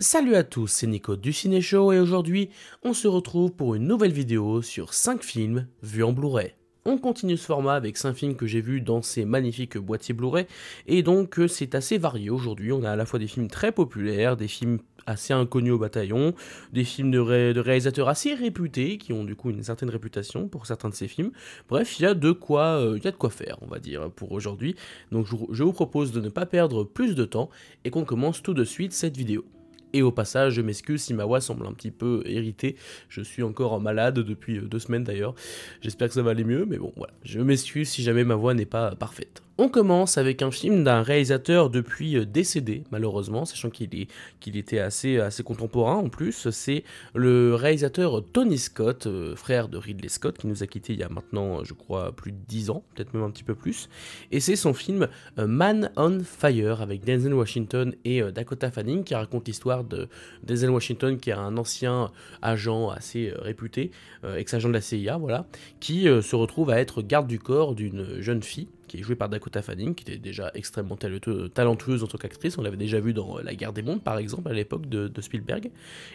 Salut à tous, c'est Nico du Ciné Show et aujourd'hui on se retrouve pour une nouvelle vidéo sur 5 films vus en Blu-ray. On continue ce format avec 5 films que j'ai vus dans ces magnifiques boîtiers Blu-ray et donc c'est assez varié aujourd'hui. On a à la fois des films très populaires, des films assez inconnus au bataillon, des films de réalisateurs assez réputés qui ont du coup une certaine réputation pour certains de ces films. Bref, il y a de quoi faire, on va dire, pour aujourd'hui. Donc je vous propose de ne pas perdre plus de temps et qu'on commence tout de suite cette vidéo. Et au passage, je m'excuse si ma voix semble un petit peu irritée, je suis encore malade depuis 2 semaines d'ailleurs, j'espère que ça va aller mieux, mais bon voilà, je m'excuse si jamais ma voix n'est pas parfaite. On commence avec un film d'un réalisateur depuis décédé, malheureusement, sachant qu'il était assez contemporain en plus. C'est le réalisateur Tony Scott, frère de Ridley Scott, qui nous a quittés il y a maintenant, je crois, plus de 10 ans, peut-être même un petit peu plus. Et c'est son film Man on Fire, avec Denzel Washington et Dakota Fanning, qui raconte l'histoire de Denzel Washington, qui est un ancien agent assez réputé, ex-agent de la CIA, voilà, qui se retrouve à être garde du corps d'une jeune fille, qui est jouée par Dakota Fanning, qui était déjà extrêmement talentueuse en tant qu'actrice. On l'avait déjà vu dans La Guerre des Mondes, par exemple, à l'époque de Spielberg.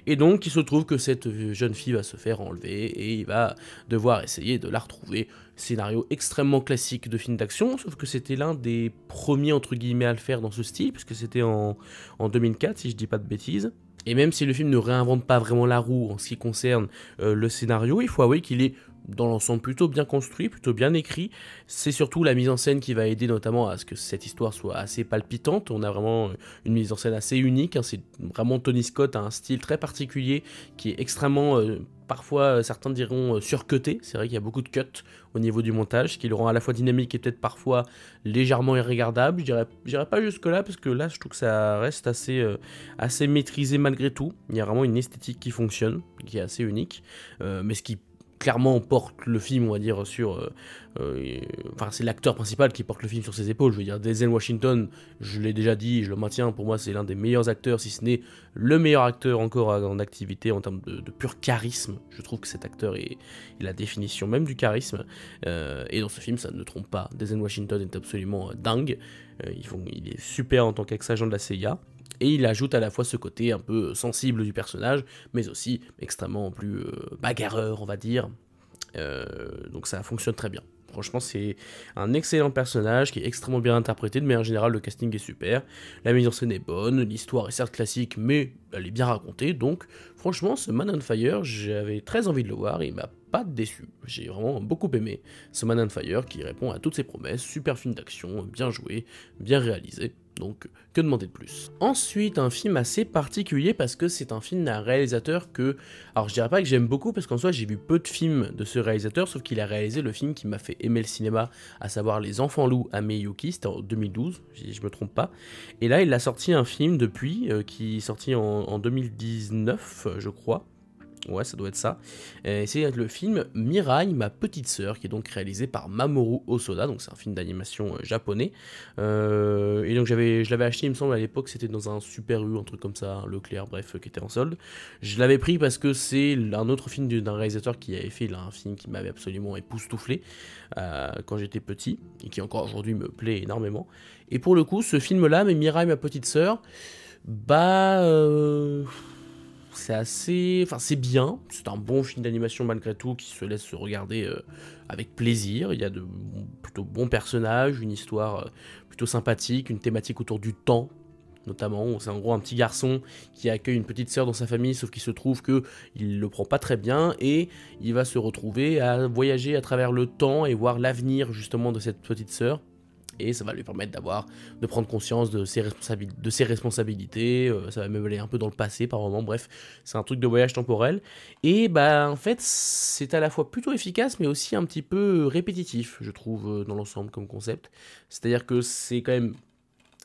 Et donc, il se trouve que cette jeune fille va se faire enlever et il va devoir essayer de la retrouver. Scénario extrêmement classique de film d'action, sauf que c'était l'un des premiers, entre guillemets, à le faire dans ce style, puisque c'était en 2004, si je dis pas de bêtises. Et même si le film ne réinvente pas vraiment la roue en ce qui concerne le scénario, il faut avouer qu'il est dans l'ensemble plutôt bien construit, plutôt bien écrit. C'est surtout la mise en scène qui va aider notamment à ce que cette histoire soit assez palpitante. On a vraiment une mise en scène assez unique, hein. C'est vraiment Tony Scott a un style très particulier qui est extrêmement, parfois certains diront surcuté. C'est vrai qu'il y a beaucoup de cuts au niveau du montage, ce qui le rend à la fois dynamique et peut-être parfois légèrement irregardable. Je dirais pas jusque là, parce que là je trouve que ça reste assez maîtrisé malgré tout. Il y a vraiment une esthétique qui fonctionne, qui est assez unique, mais ce qui clairement porte le film, on va dire, sur... enfin, c'est l'acteur principal qui porte le film sur ses épaules. Je veux dire, Denzel Washington, je l'ai déjà dit, je le maintiens, pour moi, c'est l'un des meilleurs acteurs, si ce n'est le meilleur acteur encore en activité en termes de pur charisme. Je trouve que cet acteur est la définition même du charisme. Et dans ce film, ça ne trompe pas. Denzel Washington est absolument dingue. Il est super en tant qu'ex-agent de la CIA. Et il ajoute à la fois ce côté un peu sensible du personnage, mais aussi extrêmement plus bagarreur, on va dire. Donc ça fonctionne très bien. Franchement, c'est un excellent personnage qui est extrêmement bien interprété. De manière générale, le casting est super. La mise en scène est bonne. L'histoire est certes classique, mais elle est bien racontée. Donc, franchement, ce Man on Fire, j'avais très envie de le voir et il m'a pas déçu. J'ai vraiment beaucoup aimé ce Man on Fire qui répond à toutes ses promesses. Super film d'action, bien joué, bien réalisé. Donc, que demander de plus? Ensuite, un film assez particulier parce que c'est un film d'un réalisateur que... Alors, je dirais pas que j'aime beaucoup parce qu'en soi, j'ai vu peu de films de ce réalisateur, sauf qu'il a réalisé le film qui m'a fait aimer le cinéma, à savoir Les Enfants Loups à Miyuki, c'était en 2012, si je me trompe pas. Et là, il a sorti un film depuis, qui est sorti en 2019, je crois. Ouais, ça doit être ça. C'est le film Mirai, ma petite sœur, qui est donc réalisé par Mamoru Hosoda, donc c'est un film d'animation japonais. Et donc je l'avais acheté, il me semble, à l'époque, c'était dans un Super U, un truc comme ça, un Leclerc, bref, qui était en solde. Je l'avais pris parce que c'est un autre film d'un réalisateur qui avait fait là, un film qui m'avait absolument époustouflé quand j'étais petit, et qui encore aujourd'hui me plaît énormément. Et pour le coup, ce film-là, Mirai, ma petite sœur, c'est assez... Enfin, c'est bien, c'est un bon film d'animation malgré tout, qui se laisse se regarder avec plaisir. Il y a de plutôt bons personnages, une histoire plutôt sympathique, une thématique autour du temps, notamment. C'est en gros un petit garçon qui accueille une petite sœur dans sa famille, sauf qu'il se trouve qu'il le prend pas très bien, et il va se retrouver à voyager à travers le temps et voir l'avenir justement de cette petite sœur. Et ça va lui permettre de prendre conscience de ses responsabilités, ça va même aller un peu dans le passé par moment, bref, c'est un truc de voyage temporel. Et bah en fait, c'est à la fois plutôt efficace, mais aussi un petit peu répétitif, je trouve, dans l'ensemble comme concept. C'est-à-dire que c'est quand même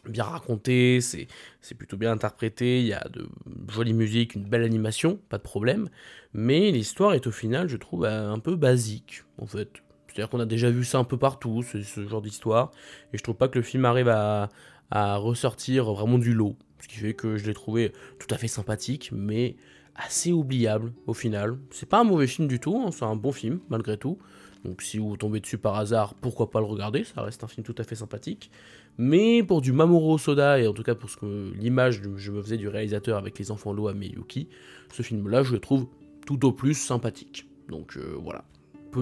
bien raconté, c'est plutôt bien interprété, il y a de jolies musiques, une belle animation, pas de problème, mais l'histoire est au final, je trouve, un peu basique, en fait. C'est-à-dire qu'on a déjà vu ça un peu partout, ce genre d'histoire, et je trouve pas que le film arrive à ressortir vraiment du lot, ce qui fait que je l'ai trouvé tout à fait sympathique, mais assez oubliable au final. C'est pas un mauvais film du tout, hein, c'est un bon film malgré tout, Donc si vous tombez dessus par hasard, pourquoi pas le regarder, ça reste un film tout à fait sympathique. Mais pour du Mamoru Hosoda, et en tout cas pour l'image que je me faisais du réalisateur avec les enfants Loa Miyuki, ce film-là je le trouve tout au plus sympathique. Donc voilà,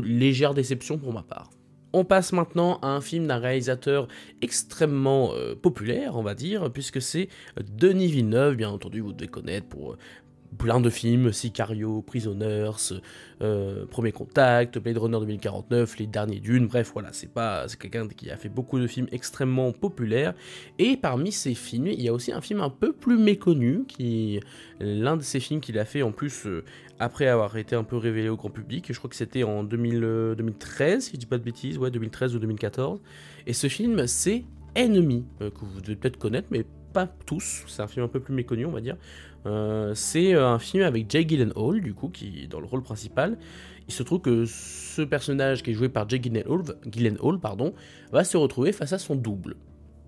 légère déception pour ma part. On passe maintenant à un film d'un réalisateur extrêmement populaire, on va dire, puisque c'est Denis Villeneuve, bien entendu, vous devez connaître pour plein de films, Sicario, Prisoners, Premier Contact, Blade Runner 2049, Les Derniers Dunes, bref, voilà, c'est quelqu'un qui a fait beaucoup de films extrêmement populaires, et parmi ces films, il y a aussi un film un peu plus méconnu, l'un de ces films qu'il a fait en plus après avoir été un peu révélé au grand public, je crois que c'était en 2013, si je dis pas de bêtises, ouais, 2013 ou 2014, et ce film, c'est Enemy, que vous devez peut-être connaître, mais pas tous, c'est un film un peu plus méconnu, on va dire. C'est un film avec Jake Gyllenhaal, du coup, qui est dans le rôle principal. Il se trouve que ce personnage qui est joué par Jake Gyllenhaal, va se retrouver face à son double.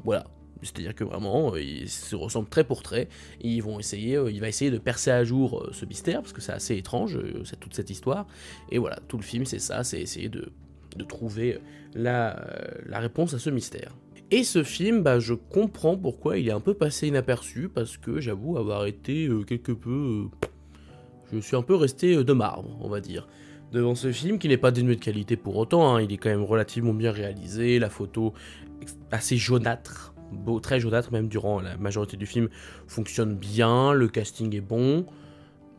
Voilà. C'est-à-dire que vraiment, ils se ressemblent trait pour trait, et il va essayer de percer à jour ce mystère, parce que c'est assez étrange, toute cette histoire. Et voilà, tout le film, c'est ça, c'est essayer de trouver la réponse à ce mystère. Et ce film, je comprends pourquoi il est un peu passé inaperçu, parce que j'avoue avoir été quelque peu... je suis un peu resté de marbre, on va dire, devant ce film, qui n'est pas dénué de qualité pour autant, hein. Il est quand même relativement bien réalisé, la photo assez jaunâtre, très jaunâtre même durant la majorité du film, fonctionne bien, le casting est bon.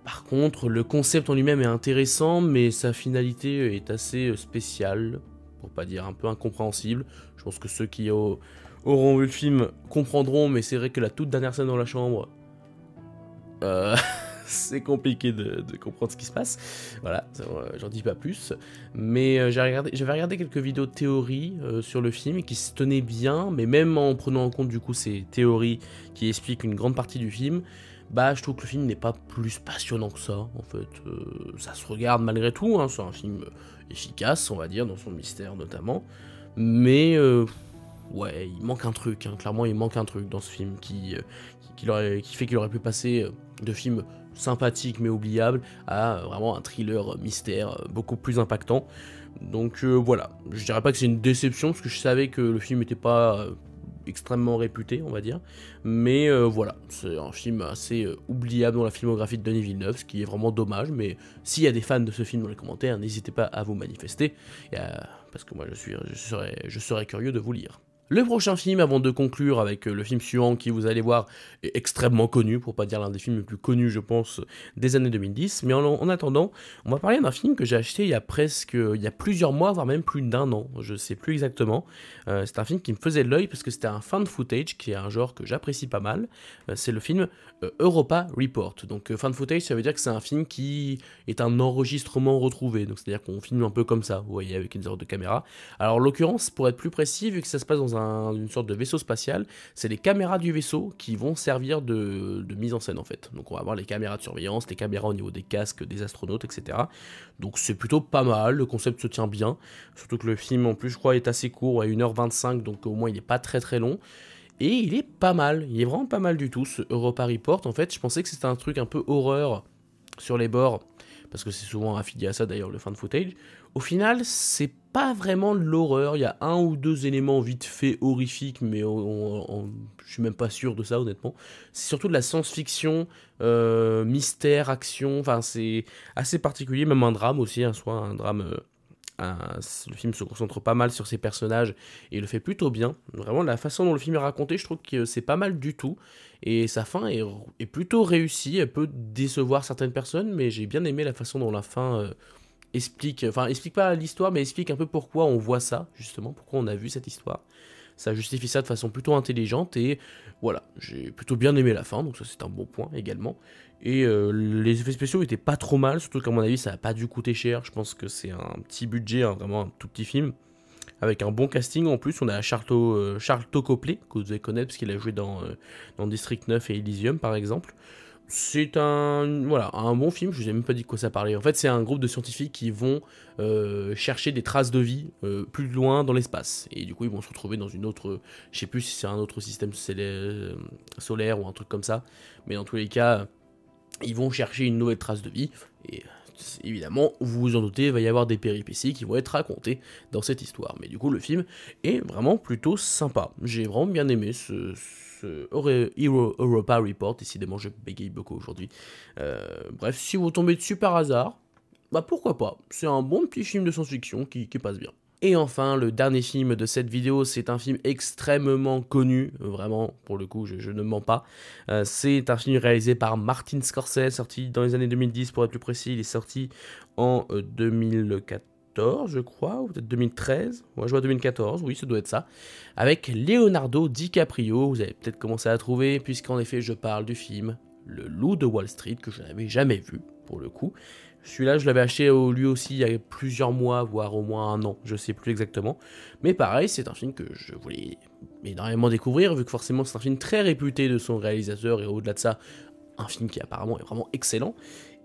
Par contre, le concept en lui-même est intéressant, mais sa finalité est assez spéciale, pour pas dire un peu incompréhensible. Je pense que ceux qui auront vu le film comprendront, mais c'est vrai que la toute dernière scène dans la chambre, c'est compliqué de comprendre ce qui se passe. Voilà, j'en dis pas plus. Mais j'avais regardé quelques vidéos de théorie sur le film qui se tenaient bien, mais même en prenant en compte du coup ces théories qui expliquent une grande partie du film, je trouve que le film n'est pas plus passionnant que ça, en fait. Ça se regarde malgré tout, hein, c'est un film efficace, on va dire, dans son mystère notamment. Mais, ouais, il manque un truc, hein, clairement il manque un truc dans ce film qui fait qu'il aurait pu passer de film sympathique mais oubliable à vraiment un thriller mystère beaucoup plus impactant. Donc voilà, je dirais pas que c'est une déception, parce que je savais que le film n'était pas... extrêmement réputé, on va dire, mais voilà, c'est un film assez oubliable dans la filmographie de Denis Villeneuve, ce qui est vraiment dommage, mais s'il y a des fans de ce film dans les commentaires, n'hésitez pas à vous manifester, parce que moi je serais curieux de vous lire. Le prochain film, avant de conclure avec le film suivant qui, vous allez voir, est extrêmement connu, pour pas dire l'un des films les plus connus, je pense, des années 2010. Mais en attendant, on va parler d'un film que j'ai acheté il y a plusieurs mois, voire même plus d'un an, je sais plus exactement. C'est un film qui me faisait de l'œil parce que c'était un found footage, qui est un genre que j'apprécie pas mal. C'est le film Europa Report. Donc found footage, ça veut dire que c'est un film qui est un enregistrement retrouvé. Donc c'est-à-dire qu'on filme un peu comme ça, vous voyez, avec une sorte de caméra. Alors en l'occurrence, pour être plus précis, vu que ça se passe dans une sorte de vaisseau spatial, c'est les caméras du vaisseau qui vont servir de mise en scène en fait. Donc on va avoir les caméras de surveillance, les caméras au niveau des casques des astronautes, etc. Donc c'est plutôt pas mal, le concept se tient bien, surtout que le film en plus je crois est assez court, à 1h25, donc au moins il n'est pas très très long. Et il est pas mal, il est vraiment pas mal du tout ce Europa Report. En fait je pensais que c'était un truc un peu horreur sur les bords, parce que c'est souvent affilié à ça d'ailleurs, le found footage. Au final, c'est pas vraiment de l'horreur, il y a un ou deux éléments vite fait horrifiques, mais je suis même pas sûr de ça honnêtement. C'est surtout de la science-fiction, mystère, action, enfin c'est assez particulier, même un drame aussi, hein, soit un drame... le film se concentre pas mal sur ses personnages et le fait plutôt bien. Vraiment, la façon dont le film est raconté, je trouve que c'est pas mal du tout. Et sa fin est plutôt réussie. Elle peut décevoir certaines personnes, mais j'ai bien aimé la façon dont la fin explique pas l'histoire, mais explique un peu pourquoi on voit ça, justement, pourquoi on a vu cette histoire. Ça justifie ça de façon plutôt intelligente et voilà, j'ai plutôt bien aimé la fin, donc ça c'est un bon point également. Et les effets spéciaux étaient pas trop mal, surtout qu'à mon avis ça a pas dû coûter cher, je pense que c'est un petit budget, hein, vraiment un tout petit film, avec un bon casting en plus. On a Charles Copley, que vous devez connaître parce qu'il a joué dans District 9 et Elysium par exemple. C'est un bon film, je vous ai même pas dit de quoi ça parlait. En fait, c'est un groupe de scientifiques qui vont chercher des traces de vie plus loin dans l'espace. Et du coup, ils vont se retrouver dans une autre... Je sais plus si c'est un autre système solaire ou un truc comme ça. Mais dans tous les cas, ils vont chercher une nouvelle trace de vie. Et évidemment, vous vous en doutez, il va y avoir des péripéties qui vont être racontées dans cette histoire. Mais du coup, le film est vraiment plutôt sympa. J'ai vraiment bien aimé ce Europa Report, décidément je bégaye beaucoup aujourd'hui. Bref, si vous tombez dessus par hasard, bah pourquoi pas, c'est un bon petit film de science-fiction qui passe bien. Et enfin, le dernier film de cette vidéo, c'est un film extrêmement connu, vraiment, pour le coup, je ne mens pas. C'est un film réalisé par Martin Scorsese, sorti dans les années 2010 pour être plus précis, il est sorti en 2014, je crois, ou peut-être 2013, moi je vois 2014, oui, ça doit être ça, avec Leonardo DiCaprio, vous avez peut-être commencé à trouver, puisqu'en effet, je parle du film Le Loup de Wall Street, que je n'avais jamais vu, pour le coup. Celui-là, je l'avais acheté lui aussi il y a plusieurs mois, voire au moins un an, je sais plus exactement. Mais pareil, c'est un film que je voulais énormément découvrir, vu que forcément c'est un film très réputé de son réalisateur, et au-delà de ça, un film qui apparemment est vraiment excellent.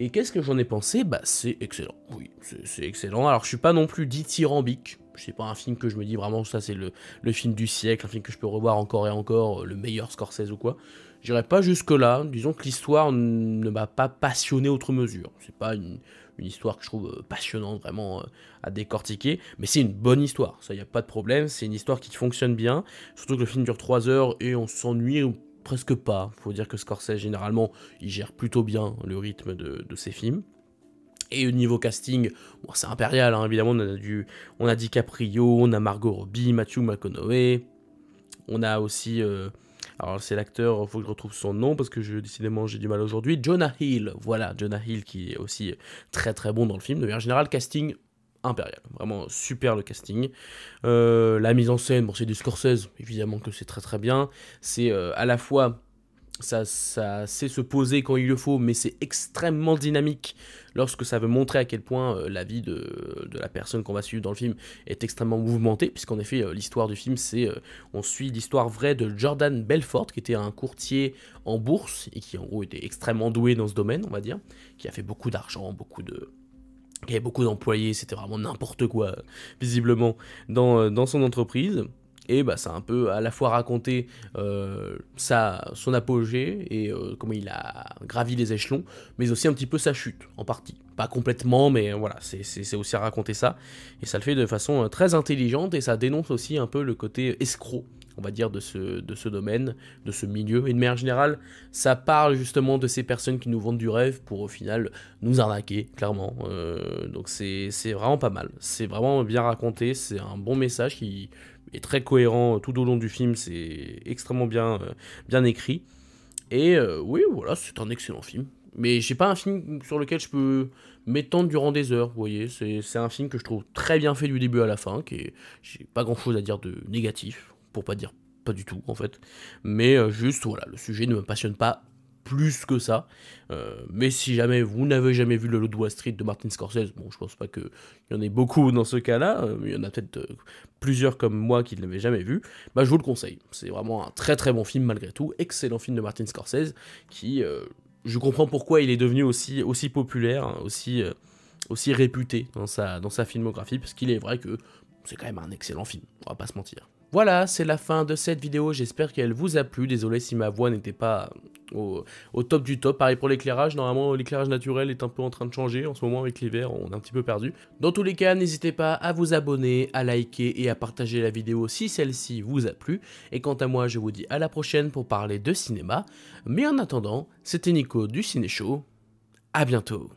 Et qu'est-ce que j'en ai pensé? Bah c'est excellent, oui, c'est excellent. Alors je suis pas non plus dithyrambique, c'est pas un film que je me dis vraiment ça c'est le film du siècle, un film que je peux revoir encore et encore, le meilleur Scorsese ou quoi. J'irai pas jusque là, disons que l'histoire ne m'a pas passionné outre mesure. C'est pas une histoire que je trouve passionnante vraiment à décortiquer, mais c'est une bonne histoire, ça y a pas de problème, c'est une histoire qui fonctionne bien, surtout que le film dure 3 heures et on s'ennuie presque pas. Faut dire que Scorsese généralement il gère plutôt bien le rythme de ses films. Et au niveau casting, bon, c'est impérial, hein, évidemment, on a DiCaprio, on a Margot Robbie, Matthew McConaughey, on a aussi, alors c'est l'acteur, il faut que je retrouve son nom parce que décidément j'ai du mal aujourd'hui, Jonah Hill, voilà, Jonah Hill qui est aussi très très bon dans le film. De manière générale, casting impérial, vraiment super le casting. La mise en scène, bon c'est du Scorsese, évidemment que c'est très très bien, c'est à la fois... Ça sait se poser quand il le faut, mais c'est extrêmement dynamique lorsque ça veut montrer à quel point la vie de la personne qu'on va suivre dans le film est extrêmement mouvementée, puisqu'en effet, l'histoire du film, c'est on suit l'histoire vraie de Jordan Belfort, qui était un courtier en bourse, et qui en gros était extrêmement doué dans ce domaine, on va dire, qui a fait beaucoup d'argent, il y avait beaucoup d'employés, c'était vraiment n'importe quoi, visiblement, dans son entreprise. Et bah, ça a un peu à la fois raconté son apogée et comment il a gravi les échelons, mais aussi un petit peu sa chute, en partie. Pas complètement, mais voilà, c'est aussi à raconter ça. Et ça le fait de façon très intelligente, et ça dénonce aussi un peu le côté escroc, on va dire, de ce domaine, de ce milieu. Et de manière générale, ça parle justement de ces personnes qui nous vendent du rêve pour au final nous arnaquer, clairement. Donc c'est vraiment pas mal. C'est vraiment bien raconté, c'est un bon message qui est très cohérent tout au long du film, c'est extrêmement bien écrit. Et oui, voilà, c'est un excellent film. Mais j'ai pas un film sur lequel je peux m'étendre durant des heures, vous voyez. C'est un film que je trouve très bien fait du début à la fin, j'ai pas grand chose à dire de négatif, pour pas dire pas du tout en fait. Mais juste, voilà, le sujet ne me passionne pas plus que ça. Mais si jamais vous n'avez jamais vu Le Loup de Wall Street de Martin Scorsese, bon, je pense pas qu'il y en ait beaucoup dans ce cas-là, il y en a peut-être plusieurs comme moi qui ne l'avaient jamais vu, bah je vous le conseille. C'est vraiment un très très bon film malgré tout, excellent film de Martin Scorsese, qui, je comprends pourquoi il est devenu aussi populaire, hein, aussi réputé dans sa filmographie, parce qu'il est vrai que c'est quand même un excellent film, on va pas se mentir. Voilà, c'est la fin de cette vidéo, j'espère qu'elle vous a plu, désolé si ma voix n'était pas au top du top. Pareil pour l'éclairage, normalement l'éclairage naturel est un peu en train de changer, en ce moment avec l'hiver on est un petit peu perdu. Dans tous les cas, n'hésitez pas à vous abonner, à liker et à partager la vidéo si celle-ci vous a plu. Et quant à moi, je vous dis à la prochaine pour parler de cinéma, mais en attendant, c'était Nico du Ciné Show, à bientôt.